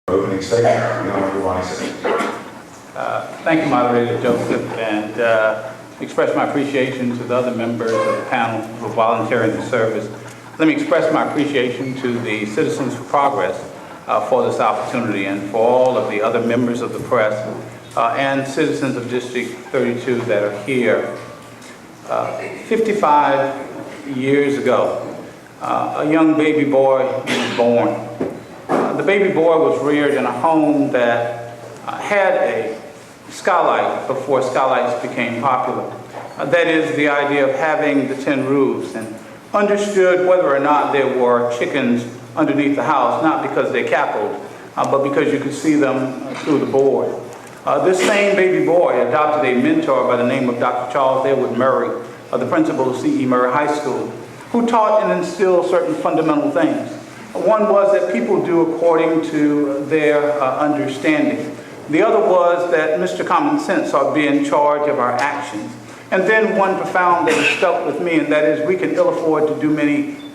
Opening statement, the Honorable Ronnie Senatorial. Thank you, Moderator Joseph, and express my appreciation to the other members of the panel for volunteering the service. Let me express my appreciation to the Citizens for Progress for this opportunity, and for all of the other members of the press and citizens of District 32 that are here. 55 years ago, a young baby boy was born. The baby boy was reared in a home that had a skylight before skylights became popular. That is the idea of having the tin roofs, and understood whether or not there were chickens underneath the house, not because they cackled, but because you could see them through the board. This same baby boy adopted a mentor by the name of Dr. Charles Edward Murray, the principal of C.E. Murray High School, who taught and instilled certain fundamental things. One was that people do according to their understanding. The other was that Mr. Common Sense ought to be in charge of our actions. And then one profound that has stuck with me, and that is we can ill afford to do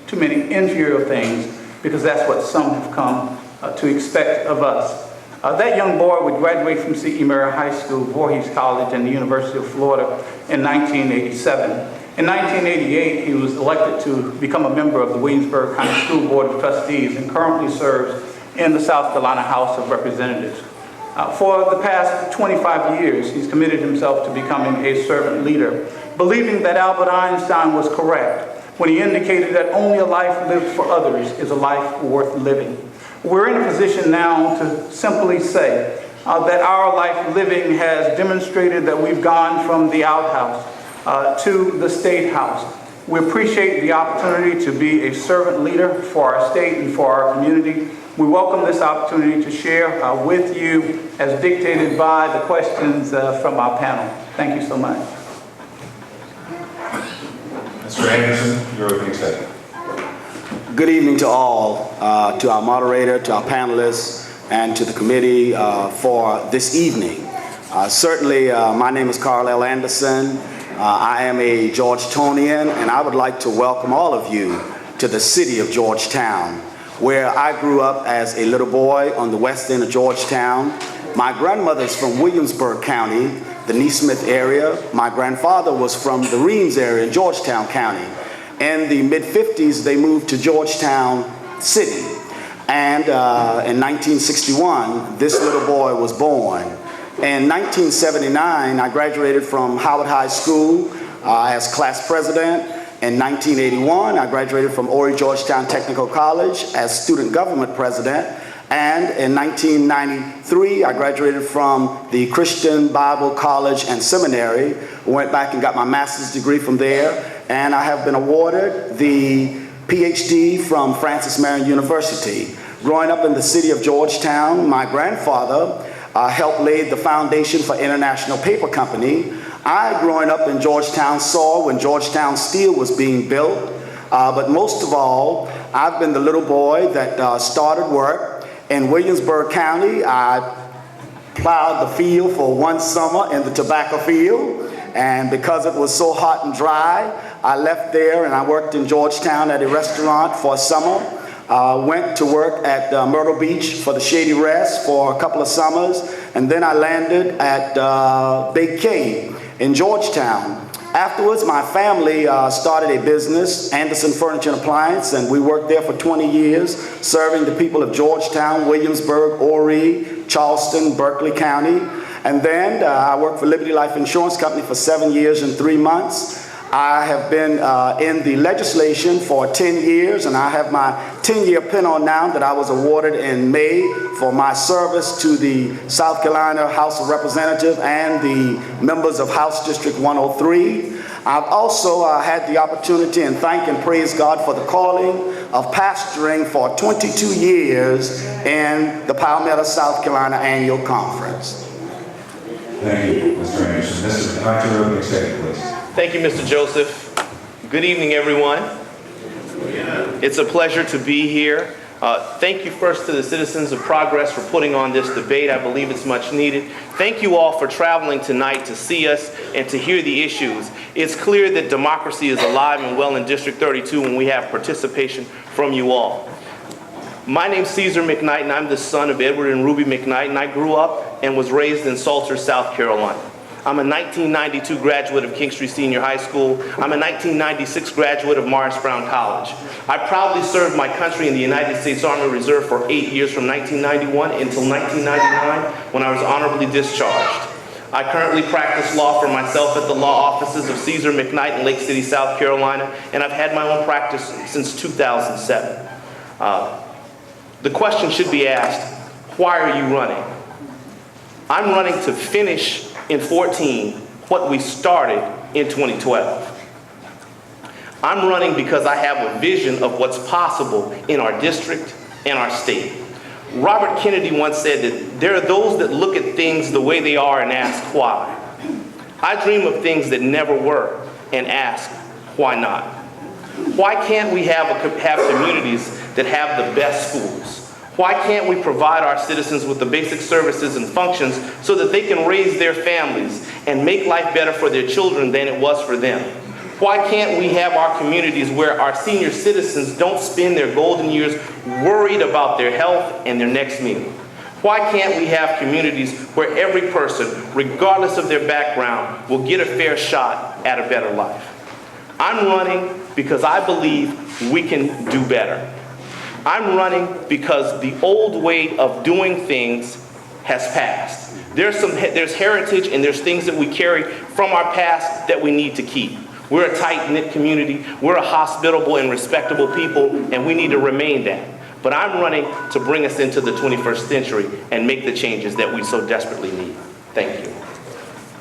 too many inferior things, because that's what some have come to expect of us. That young boy would graduate from C.E. Murray High School, Voorhees College, and the University of Florida in 1987. In 1988, he was elected to become a member of the Williamsburg County School Board of Trustees and currently serves in the South Carolina House of Representatives. For the past 25 years, he's committed himself to becoming a servant leader, believing that Albert Einstein was correct when he indicated that only a life lived for others is a life worth living. We're in a position now to simply say that our life living has demonstrated that we've gone from the outhouse to the State House. We appreciate the opportunity to be a servant leader for our state and for our community. We welcome this opportunity to share with you as dictated by the questions from our panel. Thank you so much. Mr. Anderson, your opening statement. Good evening to all, to our moderator, to our panelists, and to the committee for this evening. Certainly, my name is Carl L. Anderson. I am a Georgetonian, and I would like to welcome all of you to the city of Georgetown, where I grew up as a little boy on the west end of Georgetown. My grandmother's from Williamsburg County, the Neesmith area. My grandfather was from the Reams area in Georgetown County. In the mid-50s, they moved to Georgetown City. And in 1961, this little boy was born. In 1979, I graduated from Howard High School as class president. In 1981, I graduated from Horry Georgetown Technical College as student government president. And in 1993, I graduated from the Christian Bible College and Seminary. Went back and got my master's degree from there. And I have been awarded the PhD from Francis Marion University. Growing up in the city of Georgetown, my grandfather helped lay the foundation for International Paper Company. I, growing up in Georgetown, saw when Georgetown Steel was being built. But most of all, I've been the little boy that started work in Williamsburg County. I plowed the field for one summer in the tobacco field. And because it was so hot and dry, I left there and I worked in Georgetown at a restaurant for a summer. Went to work at Myrtle Beach for the Shady Rest for a couple of summers, and then I landed at Big K in Georgetown. Afterwards, my family started a business, Anderson Furniture and Appliance, and we worked there for 20 years, serving the people of Georgetown, Williamsburg, Horry, Charleston, Berkeley County. And then I worked for Liberty Life Insurance Company for 7 years and 3 months. I have been in the legislation for 10 years, and I have my 10-year pin on now that I was awarded in May for my service to the South Carolina House of Representatives and the members of House District 103. I've also had the opportunity, and thank and praise God for the calling of pastoring for 22 years in the Palmetto, South Carolina Annual Conference. Thank you, Mr. Anderson. Mr. Knight, your opening statement, please. Thank you, Mr. Joseph. Good evening, everyone. It's a pleasure to be here. Thank you first to the Citizens of Progress for putting on this debate. I believe it's much needed. Thank you all for traveling tonight to see us and to hear the issues. It's clear that democracy is alive and well in District 32 when we have participation from you all. My name's Caesar McKnight, and I'm the son of Edward and Ruby McKnight, and I grew up and was raised in Salter, South Carolina. I'm a 1992 graduate of King Street Senior High School. I'm a 1996 graduate of Morris Brown College. I proudly served my country in the United States Army Reserve for 8 years from 1991 until 1999 when I was honorably discharged. I currently practice law for myself at the law offices of Caesar McKnight in Lake City, South Carolina, and I've had my own practice since 2007. The question should be asked, why are you running? I'm running to finish in 14 what we started in 2012. I'm running because I have a vision of what's possible in our district and our state. Robert Kennedy once said that there are those that look at things the way they are and ask why. I dream of things that never were and ask why not. Why can't we have communities that have the best schools? Why can't we provide our citizens with the basic services and functions so that they can raise their families and make life better for their children than it was for them? Why can't we have our communities where our senior citizens don't spend their golden years worried about their health and their next meal? Why can't we have communities where every person, regardless of their background, will get a fair shot at a better life? I'm running because I believe we can do better. I'm running because the old way of doing things has passed. There's heritage and there's things that we carry from our past that we need to keep. We're a tight-knit community. We're a hospitable and respectable people, and we need to remain that. But I'm running to bring us into the 21st century and make the changes that we so desperately need. Thank you.